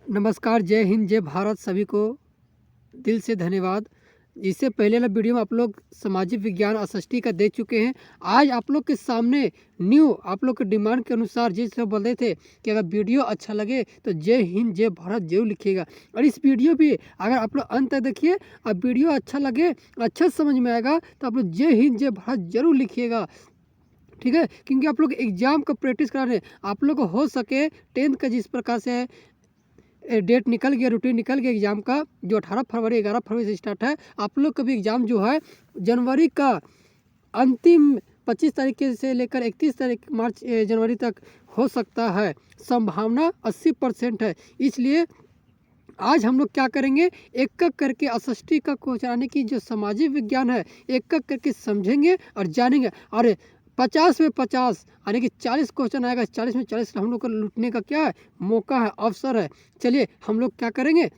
नमस्कार, जय हिंद, जय भारत। सभी को दिल से धन्यवाद। इससे पहले वाला वीडियो में आप लोग सामाजिक विज्ञान एसएसटी का देख चुके हैं। आज आप लोग के सामने न्यू आप लोग के डिमांड के अनुसार जिस लोग बोल रहे थे कि अगर वीडियो अच्छा लगे तो जय हिंद जय भारत जरूर लिखिएगा। और इस वीडियो भी अगर आप लोग अंत तक देखिए और वीडियो अच्छा लगे, अच्छा समझ में आएगा तो आप लोग जय हिंद जय भारत जरूर लिखिएगा, ठीक है। क्योंकि आप लोग एग्जाम का प्रैक्टिस करा रहे हैं। आप लोग को हो सके 10th का जिस प्रकार से है डेट निकल गया, रूटीन निकल गया एग्ज़ाम का, जो 18 फरवरी 11 फरवरी से स्टार्ट है। आप लोग का भी एग्ज़ाम जो है जनवरी का अंतिम 25 तारीख से लेकर 31 तारीख मार्च जनवरी तक हो सकता है। संभावना 80% है। इसलिए आज हम लोग क्या करेंगे, एक एक करके एसएसटी का क्वेश्चन आने की जो सामाजिक विज्ञान है एक एक करके समझेंगे और जानेंगे। और 50 में 50 यानी कि 40 क्वेश्चन आएगा। 40 में 40 हम लोग को लूटने का क्या है, मौका है, अवसर है। चलिए हम लोग क्या करेंगे,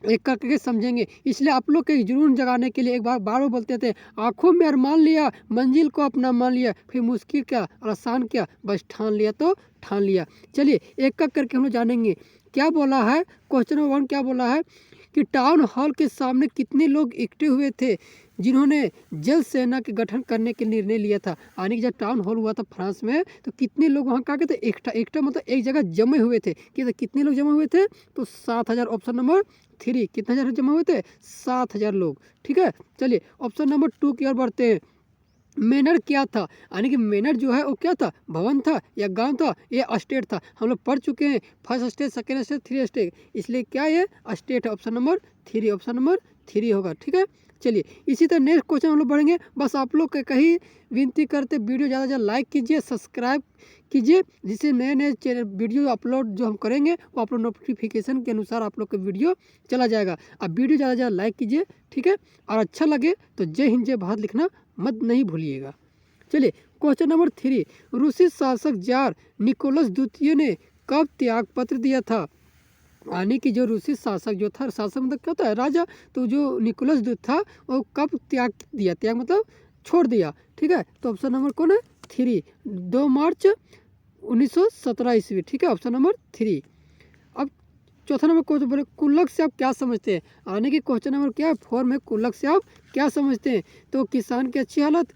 एक करके समझेंगे। इसलिए आप लोग के जुनून जगाने के लिए एक बार बार बोलते थे, आंखों में अरमान लिया, मंजिल को अपना मान लिया, फिर मुश्किल क्या और आसान क्या, बस ठान लिया तो ठान लिया। चलिए एक एक करके हम लोग जानेंगे। क्या बोला है, क्वेश्चन नंबर 1 क्या बोला है कि टाउन हॉल के सामने कितने लोग इकट्ठे हुए थे जिन्होंने जल सेना के गठन करने के निर्णय लिया था। यानी कि जब टाउन हॉल हुआ था फ्रांस में तो कितने लोग वहाँ क्या कहते हैं, एकटा मतलब एक जगह जमे हुए थे। कितने लोग जमा हुए थे, तो 7000। ऑप्शन नंबर 3 कितने हजार जमा हुए थे, 7000 लोग, ठीक है। चलिए ऑप्शन नंबर 2 की ओर बढ़ते हैं। मैनर क्या था, यानी कि मैनर जो है वो क्या था, भवन था या गांव था या स्टेट था। हम लोग पढ़ चुके हैं first state, second state, 3 state, इसलिए क्या ये स्टेट है। ऑप्शन नंबर 3, ऑप्शन नंबर 3 होगा, ठीक है। चलिए इसी तरह नेक्स्ट क्वेश्चन हम लोग बढ़ेंगे। बस आप लोग के कहीं विनती करते वीडियो ज़्यादा से ज़्यादा लाइक कीजिए, सब्सक्राइब कीजिए, जिससे नए नए चैनल वीडियो अपलोड जो हम करेंगे वो आप लोग नोटिफिकेशन के अनुसार आप लोग का वीडियो चला जाएगा। अब वीडियो ज़्यादा से ज़्यादा लाइक कीजिए, ठीक है। और अच्छा लगे तो जय हिंद जय भारत लिखना मत नहीं भूलिएगा। चलिए क्वेश्चन नंबर 3, रूसी शासक जार निकोलस द्वितीय ने कब त्याग पत्र दिया था। यानी कि जो रूसी शासक जो था, शासक मतलब क्या होता है, राजा, तो जो निकोलस द्वितीय था वो कब त्याग दिया, त्याग मतलब छोड़ दिया, ठीक है। तो ऑप्शन नंबर कौन है, 3, 2 मार्च 1917 ईस्वी, ठीक है, ऑप्शन नंबर 3। अब चौथा नंबर क्वेश्चन बोले कुल्लक से आप क्या समझते हैं। यानी कि क्वेश्चन नंबर क्या है, 4 में कुल्लक से आप क्या समझते हैं। तो किसान की अच्छी हालत,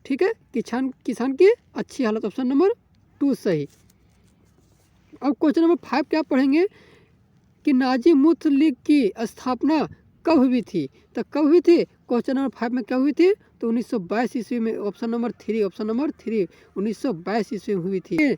ठीक है, किसान की अच्छी हालत, ऑप्शन नंबर 2 सही। अब क्वेश्चन नंबर 5 क्या पढ़ेंगे कि नाजी मुथ लीग की स्थापना कब हुई थी। तो कब हुई थी, क्वेश्चन नंबर 5 में क्या हुई थी, तो 1922 ईस्वी में, ऑप्शन नंबर 3, ऑप्शन नंबर 3 1922 ईस्वी में हुई थी।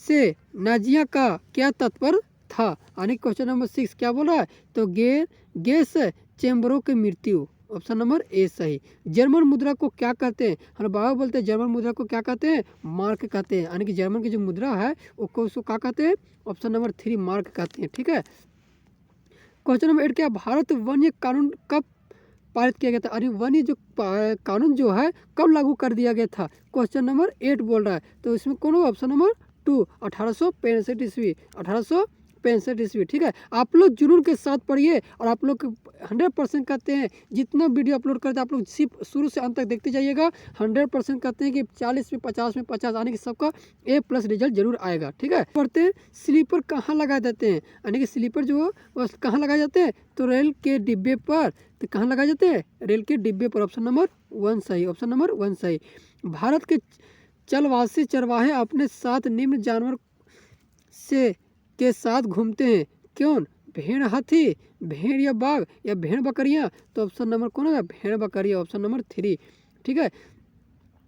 से नाजिया का क्या तात्पर्य था। यानी क्वेश्चन नंबर 6 क्या बोल रहा है, तो गैस चैम्बरों की मृत्यु, ऑप्शन नंबर ए सही। जर्मन मुद्रा को क्या कहते हैं, हमारे बाबा बोलते हैं जर्मन मुद्रा को क्या कहते हैं, मार्क कहते हैं। यानी कि जर्मन की जो मुद्रा है उसको क्या कहते हैं, ऑप्शन नंबर 3 मार्क कहते हैं, ठीक है। क्वेश्चन नंबर 8 क्या, भारत वन्य कानून कब पारित किया गया था। अरे वन्य जो कानून जो है कब लागू कर दिया गया था। क्वेश्चन नंबर 8 बोल रहा है, तो इसमें कौन होगा, ऑप्शन नंबर 2 1865 ईस्वी, 1865 ईस्वी, ठीक है। आप लोग जुनून के साथ पढ़िए और आप लोग 100% कहते हैं जितना वीडियो अपलोड करते हैं आप लोग सिर्फ शुरू से अंत तक देखते जाइएगा। 100% कहते हैं कि 40 में 50 में 50 आने की सबका A+ रिजल्ट जरूर आएगा, ठीक है। पढ़ते हैं स्लीपर कहाँ लगा देते हैं। यानी कि स्लीपर जो वो कहाँ लगाए जाते हैं, तो रेल के डिब्बे पर। तो कहाँ लगाए जाते हैं, रेल के डिब्बे पर, ऑप्शन नंबर 1 सही, ऑप्शन नंबर 1 सही। भारत के चलवासी चरवाहे अपने साथ निम्न जानवर से के साथ घूमते हैं, क्यों, भेड़ हाथी, भेड़ या बाघ या भेड़ बकरियां। तो ऑप्शन नंबर कौन है, भेड़ बकरियां, ऑप्शन नंबर 3, ठीक है।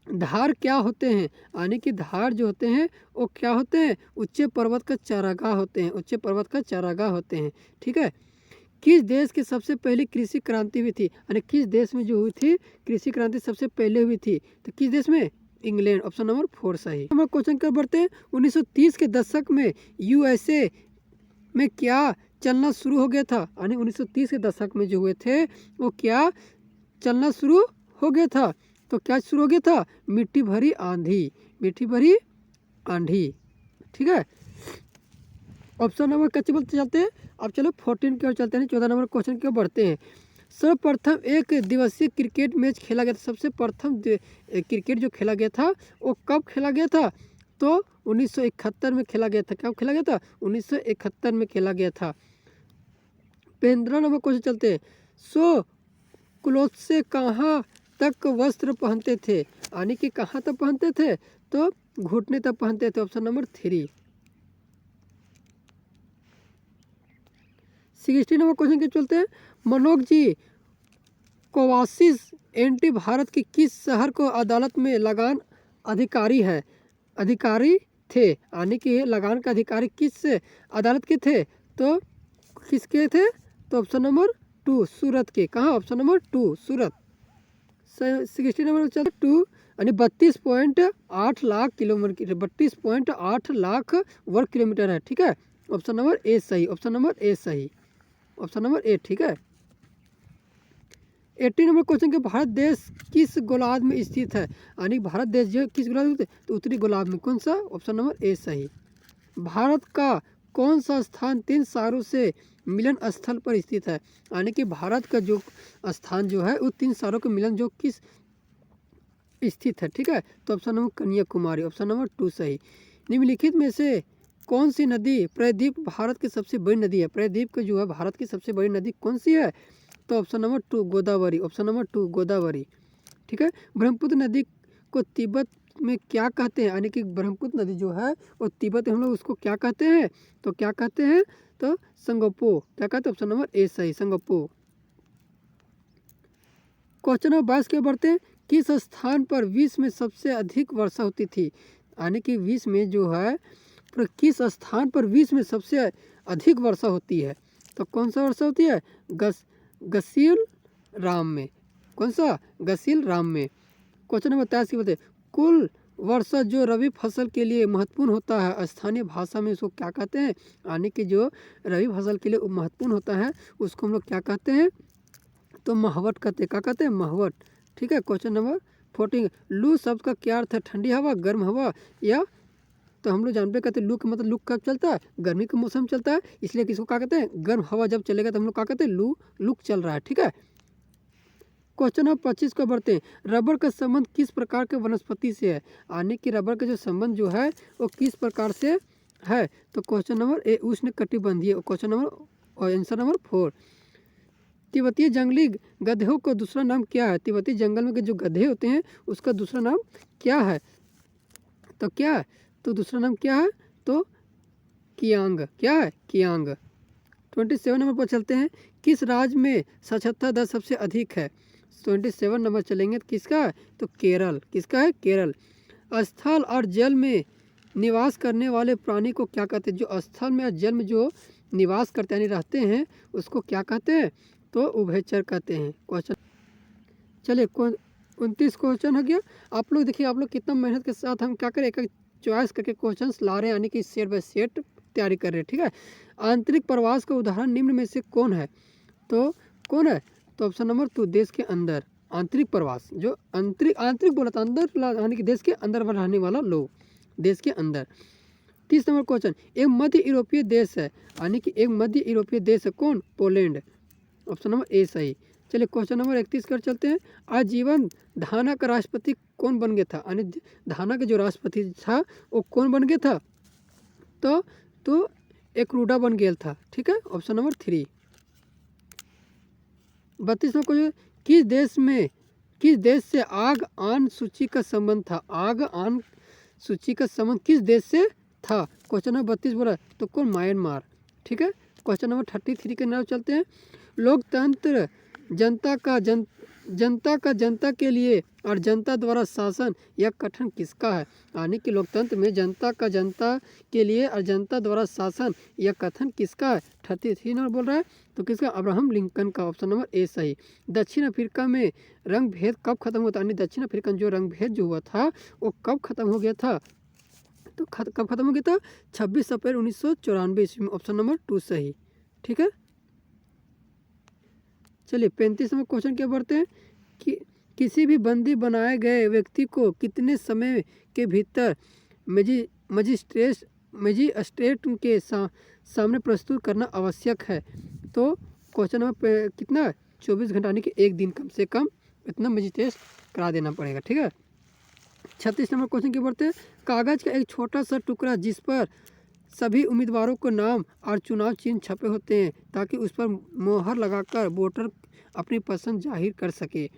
धार क्या होते हैं, यानी कि धार जो होते हैं वो क्या होते हैं, उच्च पर्वत का चारागाह होते हैं, उच्च पर्वत का चारागाह होते हैं, ठीक है। किस देश की सबसे पहली कृषि क्रांति हुई थी, यानी किस देश में जो हुई थी कृषि क्रांति सबसे पहले हुई थी, तो किस देश में, इंग्लैंड, ऑप्शन नंबर 4 सही। नंबर क्वेश्चन कर बढ़ते हैं। 1930 के दशक में यूएसए में क्या चलना शुरू हो गया था। यानी 1930 के दशक में जो हुए थे वो क्या चलना शुरू हो गया था। तो क्या शुरू हो गया था, मिट्टी भरी आंधी, मिट्टी भरी आंधी, ठीक है। ऑप्शन नंबर कच्चे बोलते चलते हैं। अब चलो 14 की ओर चलते हैं, 14 नंबर क्वेश्चन की ओर बढ़ते हैं। सर्वप्रथम एक दिवसीय क्रिकेट मैच खेला गया था। सबसे प्रथम क्रिकेट जो खेला गया था वो कब खेला गया था, तो 1971 में खेला गया था। क्या खेला गया था? 1971 में खेला गया था। 15 नंबर क्वेश्चन चलते हैं। सो क्लोथ से कहाँ तक वस्त्र पहनते थे, यानी कि कहाँ तक पहनते थे? तो घुटने तक पहनते थे। Option number 3। 60 नंबर क्वेश्चन के चलते हैं। मनोज जी कोवासिस एंटी भारत की किस शहर को अदालत में लगान अधिकारी थे, यानी कि लगान का अधिकारी किस अदालत के थे? तो किसके थे? तो ऑप्शन नंबर 2 सूरत के। कहाँ? ऑप्शन नंबर 2 सूरत। 60 नंबर चलते 2 यानी 32.8 लाख किलोमीटर, 32.8 लाख वर्ग किलोमीटर है। ठीक है, ऑप्शन नंबर ए सही। ऑप्शन नंबर ए सही। ऑप्शन नंबर ए ठीक है। 80 नंबर क्वेश्चन के भारत देश किस गोलार्ध में स्थित है, यानी भारत देश जो किस गोलार्ध में? तो उत्तरी गोलार्ध में। कौन सा? ऑप्शन नंबर ए सही। भारत का कौन सा स्थान 3 सागरों से मिलन स्थल पर स्थित है, यानी कि भारत का जो स्थान जो है वो 3 सागरों के मिलन जो किस स्थित है? ठीक है, तो option number Kanyakumari. Option number 2 सही। निम्नलिखित में से कौन सी नदी प्रायद्वीप भारत की सबसे बड़ी नदी है? प्रायद्वीप का जो है भारत की सबसे बड़ी नदी कौन सी है? तो option number 2 Godavari. Option number 2 Godavari. ठीक है, ब्रह्मपुत्र नदी को तिब्बत में क्या कहते हैं, यानी कि ब्रह्मपुत्र नदी जो है वो तिब्बत में हम लोग उसको क्या कहते हैं? तो क्या कहते हैं? तो संगपो। क्या कहते हैं? ऑप्शन नंबर ए सही, संगपो। क्वेश्चन नंबर 22 के बढ़ते हैं। किस स्थान पर विश्व में सबसे अधिक वर्षा होती थी, यानी कि विश्व में जो है किस स्थान पर विश्व में सबसे अधिक वर्षा होती है? तो कौन सा वर्षा होती है? गसील राम में। कौन सा? गसील राम में। क्वेश्चन नंबर 23 की बताइए। कुल वर्षा जो रबी फसल के लिए महत्वपूर्ण होता है, स्थानीय भाषा में उसको क्या कहते हैं, यानी कि जो रबी फसल के लिए महत्वपूर्ण होता है उसको हम लोग क्या कहते हैं? तो महवट कहते हैं। क्या कहते हैं? महवट। ठीक है, क्वेश्चन नंबर 14। लू शब्द का क्या अर्थ है? ठंडी हवा, गर्म हवा, या तो हम लोग जानते कहते हैं लू का मतलब लू कब चलता है? गर्मी के मौसम चलता है, इसलिए किसको क्या कहते हैं? गर्म हवा जब चलेगा तो हम लोग क्या कहते हैं? लू चल रहा है। ठीक है, क्वेश्चन नंबर 25 को बढ़ते हैं। रबर का संबंध किस प्रकार के वनस्पति से है, यानी कि रबर का जो संबंध जो है वो किस प्रकार से है? तो क्वेश्चन नंबर ए उष्णकटिबंधीय। Question number answer number 4। तिब्बतीय जंगली गधों का दूसरा नाम क्या है? तिब्बती जंगल में जो गधे होते हैं उसका दूसरा नाम क्या है? तो क्या है? तो दूसरा नाम क्या है? तो कियांग। क्या है? कियांग। 27 नंबर पर चलते हैं। किस राज्य में साक्षरता दर सबसे अधिक है? 27 नंबर चलेंगे तो किसका है? तो केरल। किसका है? केरल। स्थल और जल में निवास करने वाले प्राणी को क्या कहते हैं? जो स्थल में और जल में जो निवास करते यानी रहते हैं उसको क्या कहते हैं? तो उभयचर कहते हैं। क्वेश्चन चलिए 29 क्वेश्चन हो गया। आप लोग देखिए, आप लोग कितना मेहनत के साथ हम क्या करें, एक एक चॉइस करके क्वेश्चंस ला रहे हैं, यानी कि सेट बाय सेट तैयारी कर रहे हैं। ठीक है, आंतरिक प्रवास का उदाहरण निम्न में से कौन है? तो कौन है? तो ऑप्शन नंबर 2 देश के अंदर। आंतरिक प्रवास जो आंतरिक बोला था, अंदर यानी कि देश के अंदर रहने वाला लोग, देश के अंदर। 30 नंबर क्वेश्चन। एक मध्य यूरोपीय देश है, यानी कि एक मध्य यूरोपीय देश है। कौन? पोलैंड। ऑप्शन नंबर ए सही। चलिए क्वेश्चन नंबर 31 कर चलते हैं। आजीवन घाना का राष्ट्रपति कौन बन गया था, यानी घाना का जो राष्ट्रपति था वो कौन बन गया था? तो एकरूडा बन गया था। ठीक है, ऑप्शन नंबर 3। 32 number question. किस देश से आग आन सूची का संबंध था? आग आन सूची का संबंध किस देश से था? क्वेश्चन नंबर 32 बोला तो कौन? म्यांमार। ठीक है, क्वेश्चन नंबर 33 के नाम चलते हैं। लोकतंत्र जनता के लिए और जनता द्वारा शासन यह कथन किसका है? यानी कि लोकतंत्र में जनता के लिए और जनता द्वारा शासन यह कथन किसका है? 33 नंबर बोल रहा है तो किसका? अब्राहम लिंकन का। ऑप्शन नंबर ए सही। दक्षिण अफ्रीका में रंग भेद कब खत्म हुआ था? यानी दक्षिण अफ्रीका में जो रंग भेद जो हुआ था वो कब खत्म हो गया था? तो कब खत्म हो गया था? 26 अप्रैल 1994 ईस्वी में। ऑप्शन नंबर 2 सही। ठीक है, चलिए 35 नंबर क्वेश्चन क्या बढ़ते हैं कि किसी भी बंदी बनाए गए व्यक्ति को कितने समय के भीतर मजिस्ट्रेट के सामने प्रस्तुत करना आवश्यक है? तो क्वेश्चन नंबर कितना? 24 घंटा, यानी कि 1 दिन कम से कम इतना मजिस्ट्रेट करा देना पड़ेगा। ठीक है, 36 नंबर क्वेश्चन की बढ़ते हैं। कागज का एक छोटा सा टुकड़ा जिस पर सभी उम्मीदवारों को नाम और चुनाव चिन्ह छपे होते हैं ताकि उस पर मोहर लगाकर वोटर अपनी पसंद जाहिर कर सके।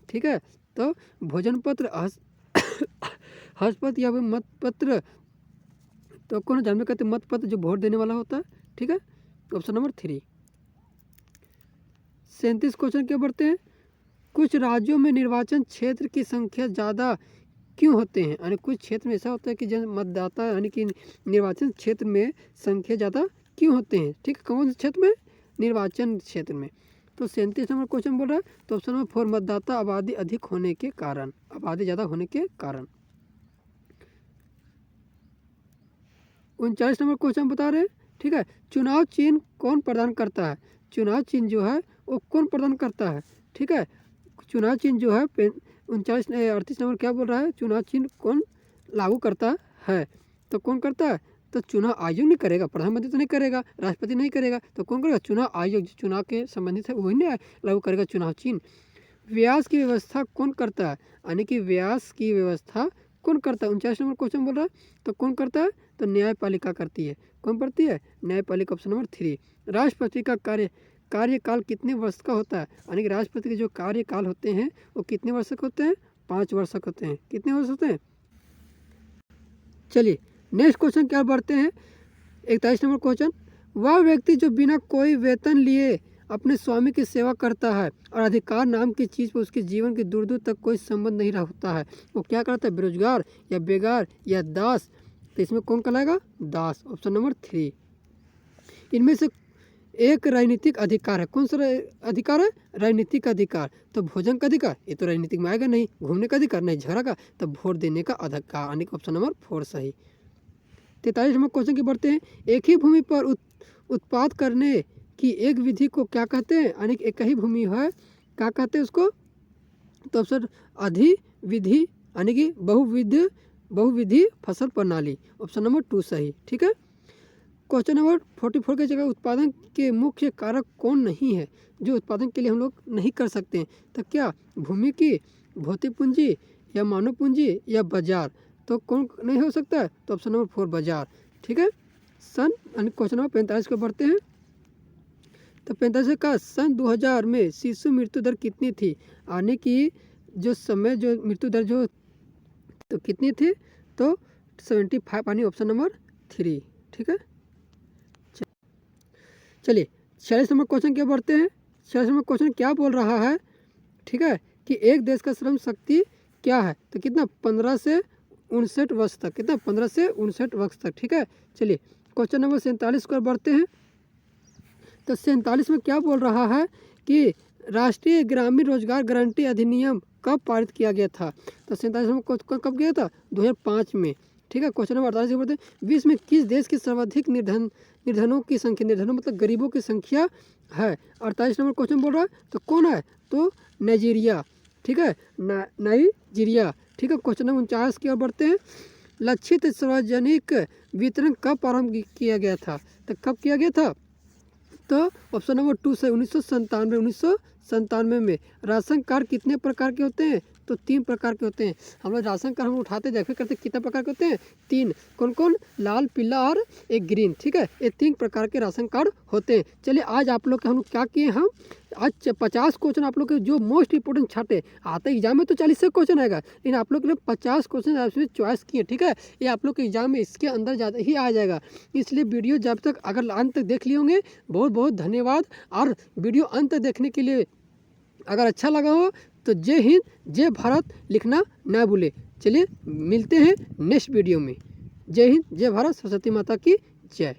ठीक है, तो भोजन पत्र, हस्तपत्र या मतपत्र, तो कौन जानवे कहते हैं मतपत्र जो वोट देने वाला होता है। ठीक है, ऑप्शन नंबर 3। 37 क्वेश्चन क्या बढ़ते हैं। कुछ राज्यों में निर्वाचन क्षेत्र की संख्या ज़्यादा क्यों होते हैं, यानी कुछ क्षेत्र में ऐसा होता है कि जन मतदाता यानी कि निर्वाचन क्षेत्र में संख्या ज़्यादा क्यों होते हैं। ठीक है, कौन से क्षेत्र में, निर्वाचन क्षेत्र में। तो 37 नंबर क्वेश्चन बोल रहा है, तो ऑप्शन नंबर 4 मतदाता आबादी अधिक होने के कारण, आबादी ज़्यादा होने के कारण। 39 नंबर क्वेश्चन बता रहे हैं। ठीक है, चुनाव चिन्ह कौन प्रदान करता है, चुनाव चिन्ह जो है वो कौन प्रदान करता है। ठीक है, चुनाव चिन्ह जो है 38 नंबर क्या बोल रहा है, चुनाव चिन्ह कौन लागू करता है, तो कौन करता है, तो चुनाव आयोग नहीं करेगा, प्रधानमंत्री तो नहीं करेगा, राष्ट्रपति नहीं करेगा, तो कौन करेगा, चुनाव आयोग जो चुनाव के संबंधित है वही नहीं लागू करेगा चुनाव चिन्ह। व्यास की व्यवस्था कौन करता है, यानी कि व्यास की व्यवस्था कौन करता है, 39 नंबर क्वेश्चन बोल रहा है, तो कौन करता है, तो न्यायपालिका करती है। कौन करती है, न्यायपालिका, ऑप्शन नंबर 3। राष्ट्रपति का कार्यकाल कितने वर्ष का होता है, यानी कि राष्ट्रपति के जो कार्यकाल होते हैं वो कितने वर्ष के होते हैं, 5 वर्ष के होते हैं। कितने वर्ष होते हैं। चलिए नेक्स्ट क्वेश्चन क्या बढ़ते हैं। 41 नंबर क्वेश्चन, वह व्यक्ति जो बिना कोई वेतन लिए अपने स्वामी की सेवा करता है और अधिकार नाम की चीज़ पर उसके जीवन के दूर दूर तक कोई संबंध नहीं होता है, वो क्या करता है, बेरोजगार या बेगार या दास, तो इसमें कौन कहलाएगा, दास, ऑप्शन नंबर 3। इनमें से एक राजनीतिक अधिकार है, कौन सा अधिकार है, राजनीतिक अधिकार, तो भोजन का अधिकार, ये तो राजनीतिक में आएगा नहीं, घूमने का अधिकार नहीं, झगड़ा का, तो वोट देने का अधिकार, यानी कि ऑप्शन नंबर 4 सही। 43 नंबर क्वेश्चन की बढ़ते हैं। एक ही भूमि पर उत्पाद करने की एक विधि को क्या कहते हैं, यानी कि एक ही भूमि है क्या कहते हैं उसको, तो ऑप्शन अधिविधि, यानी कि बहुविधि फसल प्रणाली, ऑप्शन नंबर 2 सही। ठीक है, क्वेश्चन नंबर 44 की जगह उत्पादन के मुख्य कारक कौन नहीं है, जो उत्पादन के लिए हम लोग नहीं कर सकते हैं, तो क्या भूमि की भौतिक पूंजी या मानव पूंजी या बाजार, तो कौन नहीं हो सकता है, तो ऑप्शन नंबर 4 बाजार। ठीक है, क्वेश्चन नंबर 45 को बढ़ते हैं। तो 45 का सन 2000 में शिशु मृत्यु दर कितनी थी, आने की जो समय जो मृत्यु दर जो तो कितनी थी, तो 75, यानी ऑप्शन नंबर 3। ठीक है, चलिए 46 नंबर क्वेश्चन क्या बढ़ते हैं। 46 नंबर क्वेश्चन क्या बोल रहा है, ठीक है, कि एक देश का श्रम शक्ति क्या है, तो कितना 15 से 59 वर्ष तक, कितना 15 से 59 वर्ष तक। ठीक है, चलिए क्वेश्चन नंबर 47 को बढ़ते हैं। तो 47 में क्या बोल रहा है कि राष्ट्रीय ग्रामीण रोजगार गारंटी अधिनियम कब पारित किया गया था, तो 47 में कब किया था, 2005 में। ठीक है, क्वेश्चन नंबर 48 बढ़ते हैं। विश्व में किस देश की सर्वाधिक निर्धनों की संख्या, निर्धनों मतलब गरीबों की संख्या है, 48 नंबर क्वेश्चन बोल रहा है, तो कौन है, तो नाइजीरिया। ठीक है, नाइजीरिया। ठीक है, क्वेश्चन नंबर 49 की ओर बढ़ते हैं। लक्षित सार्वजनिक वितरण कब प्रारंभ किया गया था, तो कब किया गया था, तो ऑप्शन नंबर 2 से 1997 में। राशन कार्ड कितने प्रकार के होते हैं, तो 3 प्रकार के होते हैं। हम लोग राशन कार्ड हम उठाते देखते करते कितने प्रकार के होते हैं, 3। कौन कौन, लाल, पीला और एक ग्रीन। ठीक है, ये 3 प्रकार के राशन कार्ड होते हैं। चलिए आज आप लोग के हम लोग क्या किए, हम आज 50 क्वेश्चन आप लोग के जो मोस्ट इंपोर्टेंट छाटे आते एग्जाम में, तो 40 से क्वेश्चन आएगा, लेकिन आप लोग के लिए 50 क्वेश्चन आपसे चॉइस किए। ठीक है, ये आप लोग के एग्जाम में इसके अंदर ज़्यादा ही आ जाएगा, इसलिए वीडियो जब तक अगर अंत तक देख लिए होंगे, बहुत बहुत धन्यवाद। और वीडियो अंत तक देखने के लिए अगर अच्छा लगा हो तो जय हिंद जय भारत लिखना ना भूले। चलिए मिलते हैं नेक्स्ट वीडियो में। जय हिंद जय भारत, सरस्वती माता की जय।